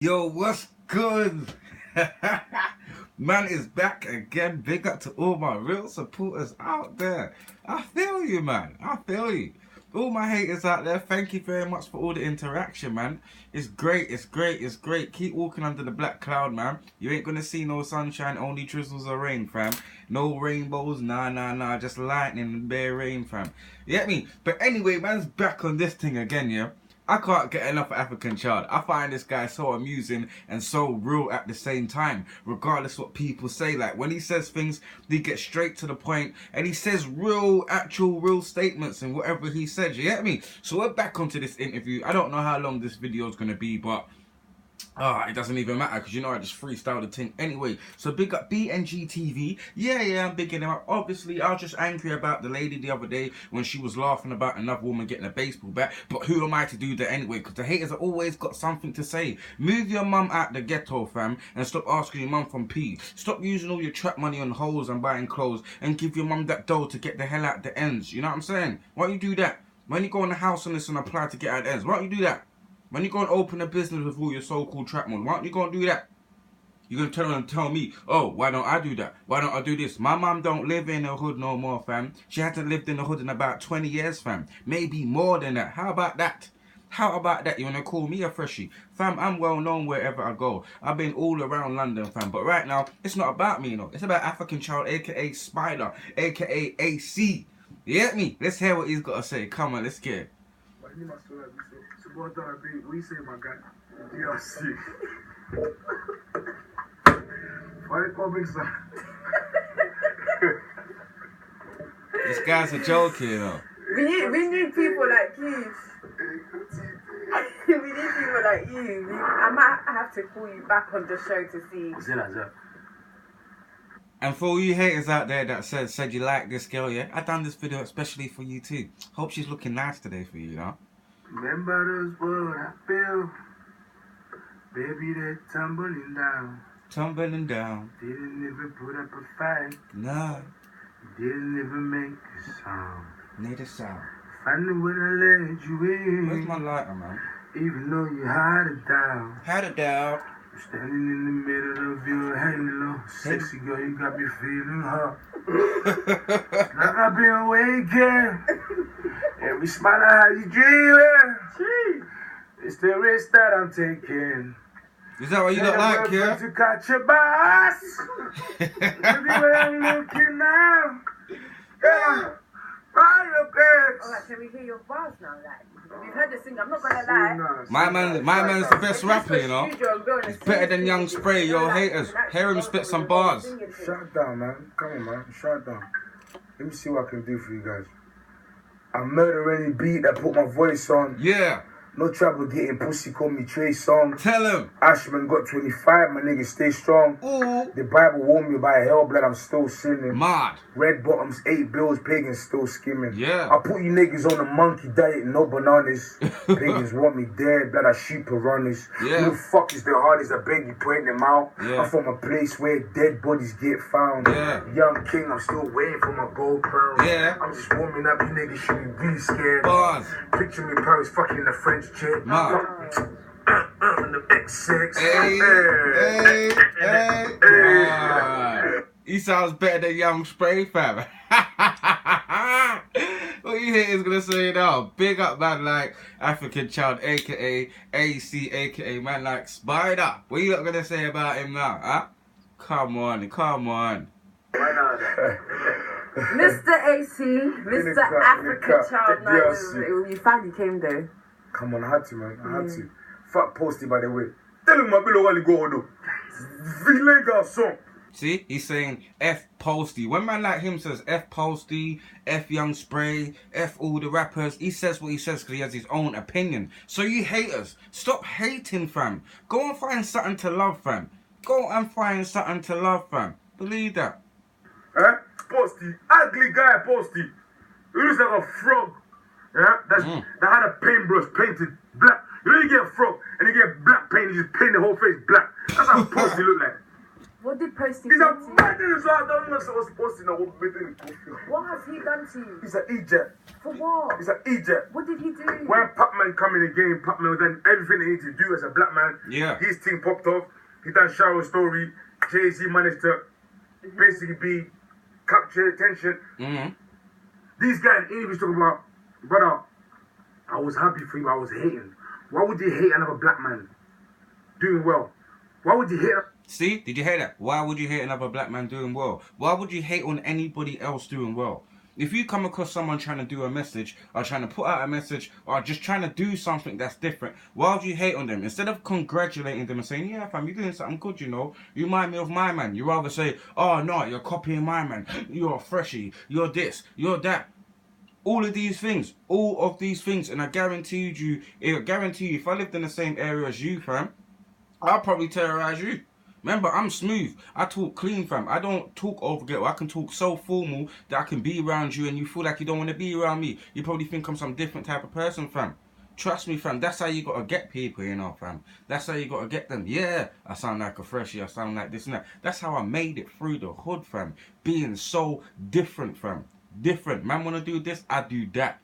Yo, what's good? Man is back again. Big up to all my real supporters out there. I feel you, man. I feel you. All my haters out there, thank you very much for all the interaction, man. It's great, it's great, it's great. Keep walking under the black cloud, man. You ain't gonna see no sunshine, only drizzles of rain, fam. No rainbows, nah. Just lightning and bare rain, fam. You get me? But anyway, man's back on this thing again, yeah? I can't get enough of African Child. I find this guy so amusing and so real at the same time, regardless what people say. Like, when he says things, he gets straight to the point, and he says real statements in whatever he says, you get me? So we're back onto this interview. I don't know how long this video is going to be, but it doesn't even matter because you know I just freestyle the thing anyway. So big up BNGTV. Yeah, I'm bigging him up. Obviously, I was just angry about the lady the other day when she was laughing about another woman getting a baseball bat. But who am I to do that anyway? Because the haters have always got something to say. Move your mum out the ghetto, fam, and stop asking your mum from P. Stop using all your trap money on hoes and buying clothes, and give your mum that dough to get the hell out the ends. You know what I'm saying? Why don't you do that? When you go in the house on this and apply to get out the ends, why don't you do that? When you go and open a business with all your so-called trap money, why don't you go and do that? You're going to turn around and tell me, oh, why don't I do that? Why don't I do this? My mum don't live in the hood no more, fam. She hasn't lived in the hood in about 20 years, fam. Maybe more than that. How about that? How about that? You want to call me a freshie? Fam, I'm well known wherever I go. I've been all around London, fam. But right now, it's not about me, you know. It's about African Child, a.k.a. Spider, a.k.a. AC. You get me? Let's hear what he's got to say. Come on, let's get it. What you say, my guy? DRC. Why they call me son? This guy's a joke here, though. We need people like you. We need people like you. I might have to call you back on the show to see. And for all you haters out there that said you like this girl, yeah, I done this video especially for you too. Hope she's looking nice today for you, you know. Remember those what I feel. Baby, they're tumbling down. Tumbling down. Didn't even put up a fight. No. Didn't even make a sound. Need a sound. Finally when I let you in. Where's my lighter, man? Even though you had it down. Had it down. Standing in the middle of your halo. Sexy girl, you got me feeling hot. Like I've been awakened. Every smile how you dreaming. It's the risk that I'm taking. Is that what you don't like, yeah? To catch a bus. Everywhere I'm looking now. Yeah. Alright, can we hear your bars now? Like, we've heard the singer, I'm not gonna lie. My man's the best rapper, you know. He's better than Young Spray, yo haters. Hear him spit some bars. Shut down, man. Come on, man. Shut down. Let me see what I can do for you guys. I murder any beat that put my voice on. Yeah. No trouble getting pussy, call me Trey Song. Tell him. Ashman got 25, my nigga stay strong. Ooh. The Bible warned me by hell blood, I'm still sinning. Mad. Red bottoms, 8 bills, pagans still skimming. Yeah. I put you niggas on a monkey diet, no bananas. Pagans want me dead, blood, I shoot piranhas. Yeah. Who the fuck is the hardest? I beg you, point them out. Yeah. I'm from a place where dead bodies get found. Yeah. Young king, I'm still waiting for my gold crown. Yeah. I'm just warming up, you niggas should be really scared. Bars. Picture me Paris fucking in a French chick. Mad. The X6. Hey. He sounds better than Young Spray, fam. What you haters gonna say now? Big up man like African Child, a.k.a. AC, a.k.a. man like Spider. What you not gonna say about him now, huh? Come on. Mr. AC, Mr. African Child, no, you finally came though. Come on, I had to, man. I had to. Fuck Posty, by the way. Tell him my below while you go, though. Villain garçon. See, he's saying F Posty. When man like him says F Posty, F Young Spray, F all the rappers, he says what he says because he has his own opinion. So you haters, stop hating, fam. Go and find something to love, fam. Go and find something to love, fam. Believe that. Posty. Ugly guy, Posty. He looks like a frog. Yeah? That had a paintbrush painted black. You know you get a frog and you get black paint, you just paint the whole face black. That's how Posty look like. What did Posty He's do a to you? man in his life. I don't know what's supposed to know what we're What has he done to you? He's an Egypt. For what? He's an Egypt. What did he do? When Pac-Man come in the game, Pac-Man done everything he needed to do as a black man. Yeah. His team popped off. He done Shower Story. Jay-Z managed to basically capture attention. These guys, English talking about, brother, I was happy for you, I was hating. Why would you hate another black man doing well? Why would you hate? See, did you hear that? Why would you hate another black man doing well? Why would you hate on anybody else doing well? If you come across someone trying to do a message, or trying to put out a message, or just trying to do something that's different, why would you hate on them? Instead of congratulating them and saying, yeah fam, you're doing something good, you know, you remind me of my man. You rather say, oh no, you're copying my man, you're a freshie, you're this, you're that. All of these things, and I guarantee you, if I lived in the same area as you, fam, I'll probably terrorize you. Remember, I'm smooth. I talk clean, fam. I don't talk overghetto. I can talk so formal that I can be around you and you feel like you don't want to be around me. You probably think I'm some different type of person, fam. Trust me, fam. That's how you got to get people, you know, fam. That's how you got to get them. Yeah, I sound like a freshie. I sound like this and that. That's how I made it through the hood, fam. Being so different, fam. Different. Man want to do this, I do that.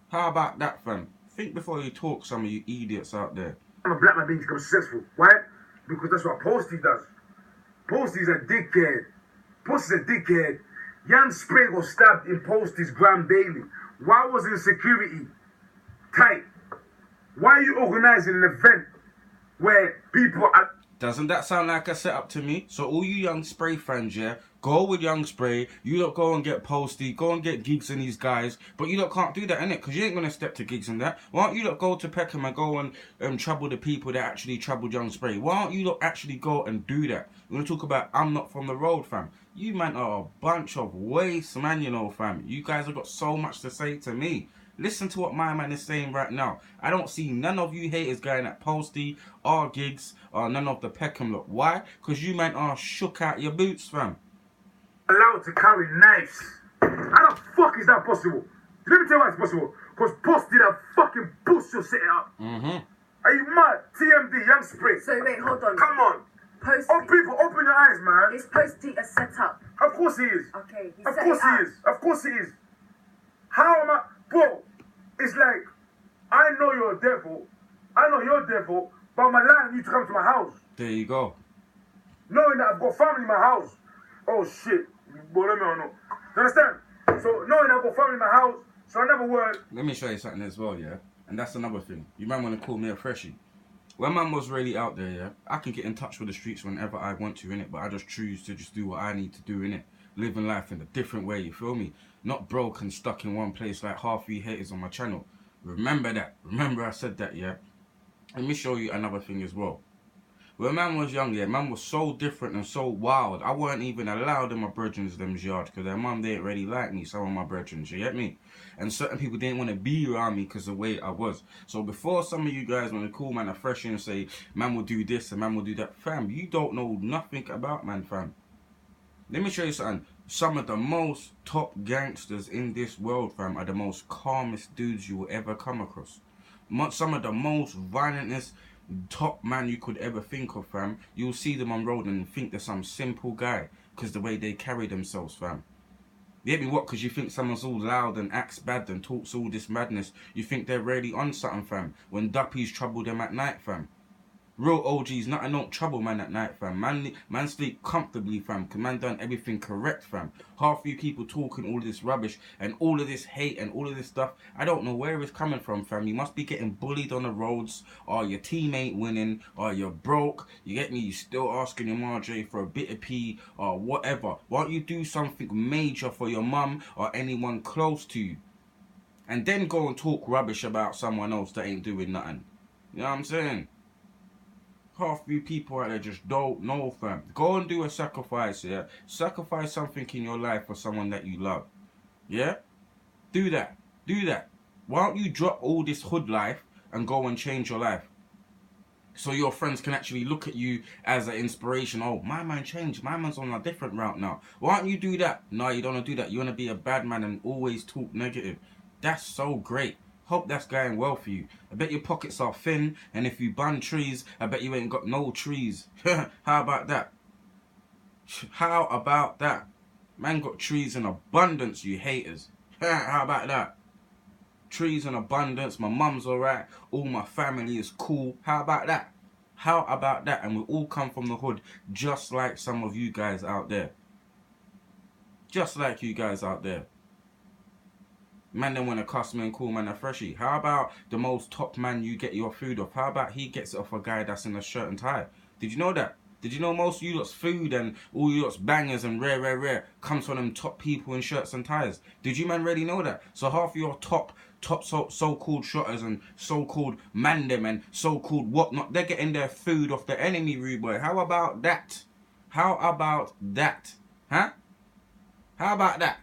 How about that, fam? Think before you talk, some of you idiots out there. I'm a black man being successful. Why? Because that's what Posty does. Posty's a dickhead. Posty's a dickhead. Young Spray got stabbed in Posty's gram daily. Why wasn't security tight? Why are you organizing an event where people are... Doesn't that sound like a setup to me? So all you Young Spray fans, yeah, go with Young Spray. You lot go and get Posty, go and get gigs and these guys. But you lot can't do that, innit? Because you ain't going to step to gigs and that. Why don't you lot go to Peckham and go and trouble the people that actually troubled Young Spray? Why don't you lot actually go and do that? We're going to talk about I'm Not From The Road, fam. You man are a bunch of waste, man, you know, fam. You guys have got so much to say to me. Listen to what my man is saying right now. I don't see none of you haters going at Posty or gigs or none of the Peckham lot. Why? Because you man are shook out your boots, fam. allowed to carry knives. How the fuck is that possible? Let me tell you why it's possible. Because Posty did a fucking bullshit set it up. Are you mad? TMD, Young Spray. So wait, hold on. Come on. Posty. Oh, people, open your eyes, man. Is Posty a setup? Of course he is. Okay, Of course he is. Of course he is. How am I? Bro, it's like, I know you're a devil. I know you're a devil, but I'm allowing you to come to my house. There you go. Knowing that I've got family in my house. Oh shit. Boy, let me know. You understand? So knowing I've got family in my house, so I never work. Let me show you something as well, yeah? And that's another thing. You might want to call me a freshie. When man was really out there, yeah, I can get in touch with the streets whenever I want to, innit? But I just choose to just do what I need to do, innit? Living life in a different way, you feel me? Not broke and stuck in one place like half you haters on my channel. Remember that. Remember I said that, yeah? Let me show you another thing as well. When man was young, yeah, man was so different and so wild. I weren't even allowed in my brethren's them's yard because their mum didn't really like me, some of my brethren's, you get me? And certain people didn't want to be around me because of the way I was. So before some of you guys want to call man a freshie and say, man will do this and man will do that, fam, you don't know nothing about man, fam. Let me show you something. Some of the most top gangsters in this world, fam, are the most calmest dudes you will ever come across. Some of the most violentest top man you could ever think of, fam. You'll see them on road and think they're some simple guy because the way they carry themselves, fam. You get me? What? Because you think someone's all loud and acts bad and talks all this madness. You think they're really on something, fam. When duppies trouble them at night, fam. Real OGs, nothing don't trouble man at night, fam. Man sleep comfortably, fam. Cause man done everything correct, fam. Half you people talking all this rubbish and all of this hate and all of this stuff. I don't know where it's coming from, fam. You must be getting bullied on the roads, or your team ain't winning, or you're broke. You get me? You still asking your Marjorie for a bit of pee or whatever. Why don't you do something major for your mum or anyone close to you? And then go and talk rubbish about someone else that ain't doing nothing. You know what I'm saying? Half you people out there just don't know, fam. Go and do a sacrifice, yeah? Sacrifice something in your life for someone that you love. Yeah? Do that. Do that. Why don't you drop all this hood life and go and change your life? So your friends can actually look at you as an inspiration. Oh, my man changed. My man's on a different route now. Why don't you do that? No, you don't want to do that. You want to be a bad man and always talk negative. That's so great. Hope that's going well for you. I bet your pockets are thin, and if you bun trees, I bet you ain't got no trees. How about that? How about that? Man got trees in abundance, you haters. How about that? Trees in abundance, my mum's alright, all my family is cool. How about that? How about that? And we all come from the hood, just like some of you guys out there. Just like you guys out there. Man, they want to cuss me and call man a freshie. How about the most top man you get your food off? How about he gets it off a guy that's in a shirt and tie? Did you know that? Did you know most of you lot's food and all you lot's bangers and rare comes from them top people in shirts and ties? Did you man really know that? So half of your top so-called shotters and so-called mandem and so-called whatnot, they're getting their food off the enemy, rude boy. How about that? How about that? Huh? How about that?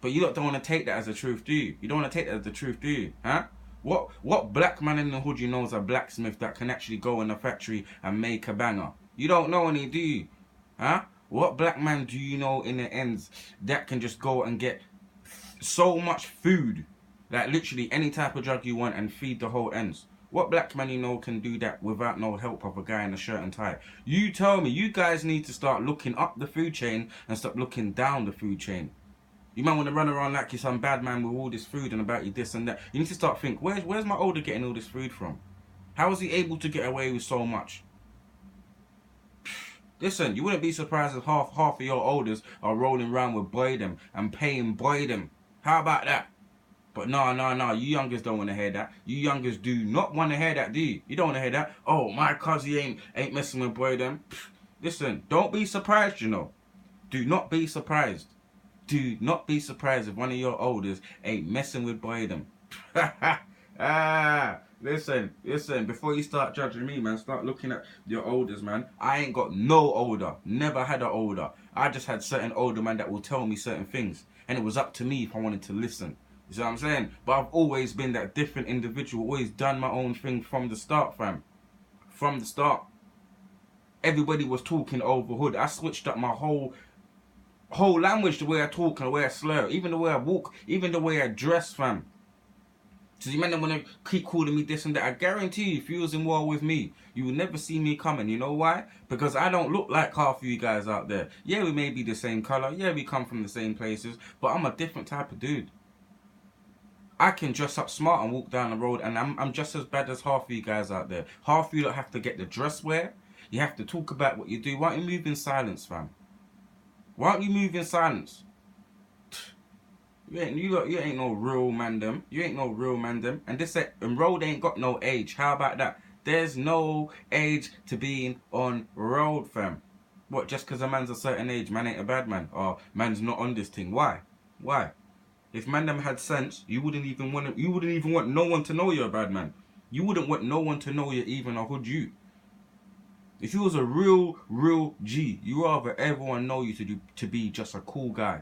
But you lot don't want to take that as the truth, do you? You don't want to take that as the truth, do you? Huh? What black man in the hood you know is a blacksmith that can actually go in a factory and make a banger? You don't know any, do you? Huh? What black man do you know in the ends that can just go and get so much food, like literally any type of drug you want, and feed the whole ends? What black man you know can do that without no help of a guy in a shirt and tie? You tell me. You guys need to start looking up the food chain and stop looking down the food chain. You might want to run around like you're some bad man with all this food and about you this and that. You need to start think, where's my older getting all this food from? How is he able to get away with so much? Listen, you wouldn't be surprised if half of your olders are rolling around with boy them and paying boy them. How about that? But no, you youngers don't want to hear that. You youngers do not want to hear that, do you? You don't want to hear that. Oh, my cousin ain't messing with boy them. Listen, don't be surprised, you know. Do not be surprised. Do not be surprised if one of your olders ain't messing with boy them. Listen, before you start judging me, man, start looking at your olders, man. I ain't got no older, never had an older. I just had certain older man that will tell me certain things, and it was up to me if I wanted to listen. You see what I'm saying? But I've always been that different individual, always done my own thing from the start, fam. From the start. Everybody was talking over hood. I switched up my whole language, the way I talk and the way I slur, even the way I walk, even the way I dress, fam. So you men want to keep calling me this and that. I guarantee you, if you was in war with me, you would never see me coming. You know why? Because I don't look like half of you guys out there. Yeah, we may be the same color. Yeah, we come from the same places. But I'm a different type of dude. I can dress up smart and walk down the road, and I'm just as bad as half of you guys out there. Half of you don't have to get the dress wear. You have to talk about what you do. Why don't you move in silence, fam? Why don't you move in silence? You ain't no real man them. You ain't no real man them. And road ain't got no age. How about that? There's no age to being on road, fam. What, just because a man's a certain age, man ain't a bad man? Or man's not on this thing? Why? Why? If man them had sense, you wouldn't even want no one to know you're a bad man. You wouldn't want no one to know you're even a hood you. If you was a real G, you rather everyone know you to be just a cool guy.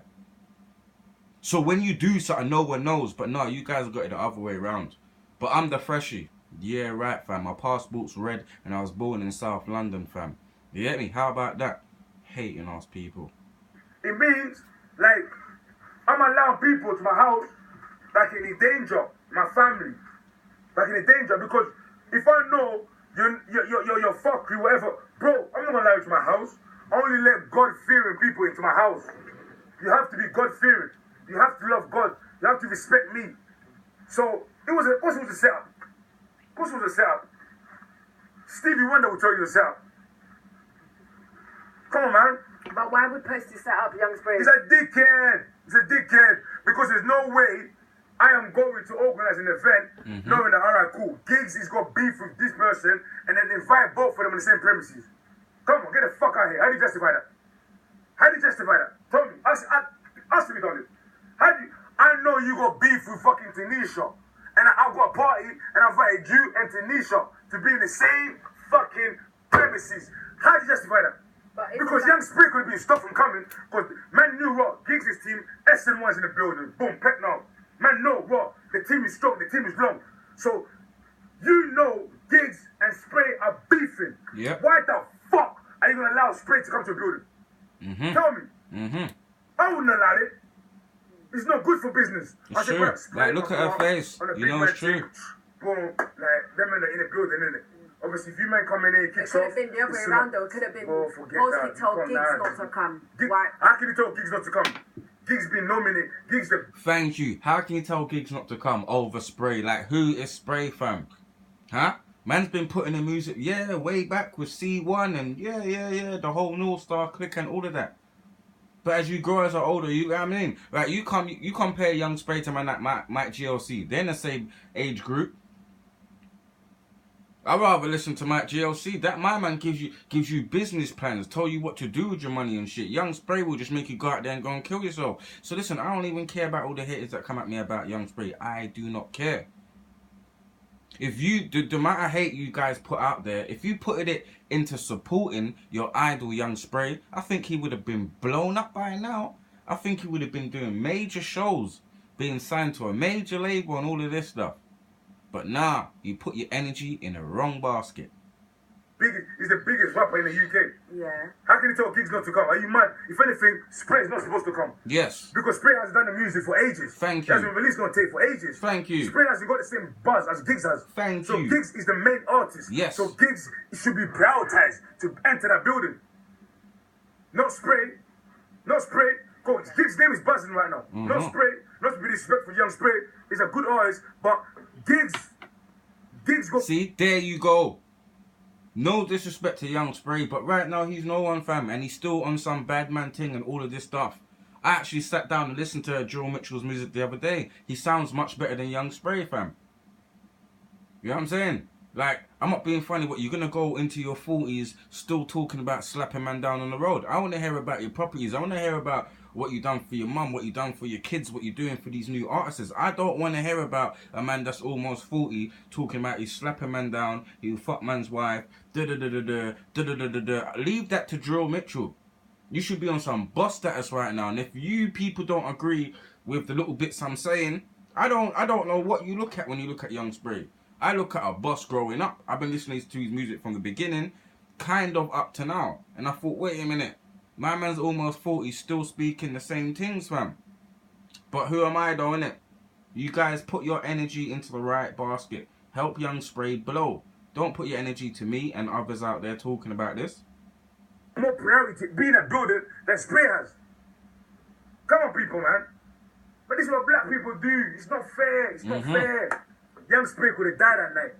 So when you do something, no one knows. But no, you guys got it the other way around. But I'm the freshie. Yeah, right, fam. My passport's red and I was born in South London, fam. You get me? How about that? Hating ass people. It means, like, I'm allowing people to my house like in danger, my family. Like in danger, because if I know you're fuckery, whatever, bro, I'm not gonna allow you to my house. I only let God-fearing people into my house. You have to be God-fearing. You have to love God. You have to respect me. So, of course it was a setup. Of course it was a setup. Stevie Wonder will tell you the setup. Come on, man. But why would Posty set up Young Spring? He's a dickhead. He's a dickhead. Because there's no way I am going to organize an event knowing that, alright, cool, Giggs has got beef with this person and then invite both of them on the same premises. Come on, get the fuck out of here. How do you justify that? How do you justify that? Tell me. Ask me, darling. I know you got beef with fucking Tanisha. And I've got a party and I invited you and Tanisha to be in the same fucking premises. How do you justify that? Because Young Spring could have been stopped from coming because man knew what? Giggs' team, SN1's in the building. Boom, pet now. Man know what? The team is strong, the team is long. So, you know Giggs and Spray are beefing. Yep. Why the fuck are you going to allow Spray to come to a building? Tell me. I wouldn't allow it. It's not good for business. It's true. Like, look at her face. You know it's true. Boom. Like, them in the building, innit? Obviously, if you man come in here, It kicks could off. have been the other way around though. It could have been forget mostly that. told Come Gigs down. not to come. Why? How can you tell Gigs not to come? Gigs been nominated. Gigs the. Thank you. How can you tell Gigs not to come over Spray? Like, who is Spray, fam? Huh? Man's been putting in music, yeah, way back with C1 and yeah, the whole North Star clique and all of that. But as you grow as an older, you know what I mean? Like, you compare Young Spray to man like Mike GLC. They're in the same age group. I'd rather listen to Mike GLC. That my man gives you business plans, tell you what to do with your money and shit. Young Spray will just make you go out there and go and kill yourself. So listen, I don't even care about all the haters that come at me about Young Spray. I do not care. If you, the amount of hate you guys put out there, if you put it into supporting your idol Young Spray, I think he would have been blown up by now. I think he would have been doing major shows, being signed to a major label and all of this stuff. But nah, you put your energy in the wrong basket. He's the biggest rapper in the UK. Yeah. How can you tell Gigs not to come? Are you mad? If anything, Spray is not supposed to come. Yes. Because Spray has done the music for ages. Thank He you. hasn't released no tape for ages. Thank you. Spray hasn't got the same buzz as Gigs has. Thank so you. Gigs is the main artist. Yes. So Gigs should be prioritized to enter that building. Not Spray. Not Spray. Gigs' name is buzzing right now. Not Spray. Not to be disrespectful, Young Spray. He's a good artist, but Gigs go. See, there you go. No disrespect to Young Spray, but right now he's no one, fam, and he's still on some bad man thing and all of this stuff. I actually sat down and listened to Joel Mitchell's music the other day. He sounds much better than Young Spray, fam. You know what I'm saying? Like, I'm not being funny, but you're going to go into your 40s still talking about slapping man down on the road. I want to hear about your properties. I want to hear about what you done for your mum, what you done for your kids, what you're doing for these new artists. I don't want to hear about a man that's almost 40 talking about he's slapping man down, he'll fuck man's wife, da-da-da-da-da. Leave that to Joel Mitchell. You should be on some boss status right now. And if you people don't agree with the little bits I'm saying, I don't know what you look at when you look at Young Spray. I look at a boss growing up. I've been listening to his music from the beginning, kind of up to now. And I thought, wait a minute. My man's almost 40, still speaking the same things, fam. But who am I though, innit? You guys put your energy into the right basket. Help Young Spray blow. Don't put your energy to me and others out there talking about this. More priority being a builder than Spray has. Come on, people, man. But this is what black people do. It's not fair. It's not fair. Young Spray could have died that night.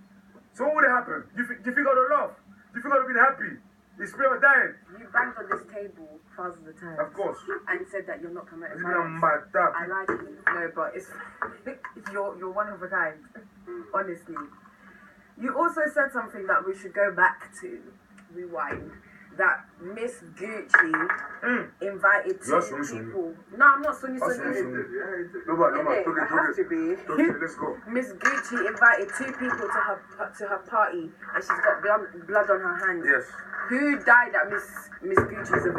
So what would have happened? Do you think I'd have laughed? Do you think I'd have been happy? Is Spray or dying? You banged on this table thousands of times. Of course. And said that you're not promoting I'm violence. mad up. I like you. No, but it's you're one of a kind. Honestly. You also said something that we should go back to. Rewind. That Miss Gucci invited two people. No, I'm not Sunny. No, I have to be. Let's go. Miss Gucci invited two people to her party, and she's got blood on her hands. Yes. Who died at Miss Gucci's event?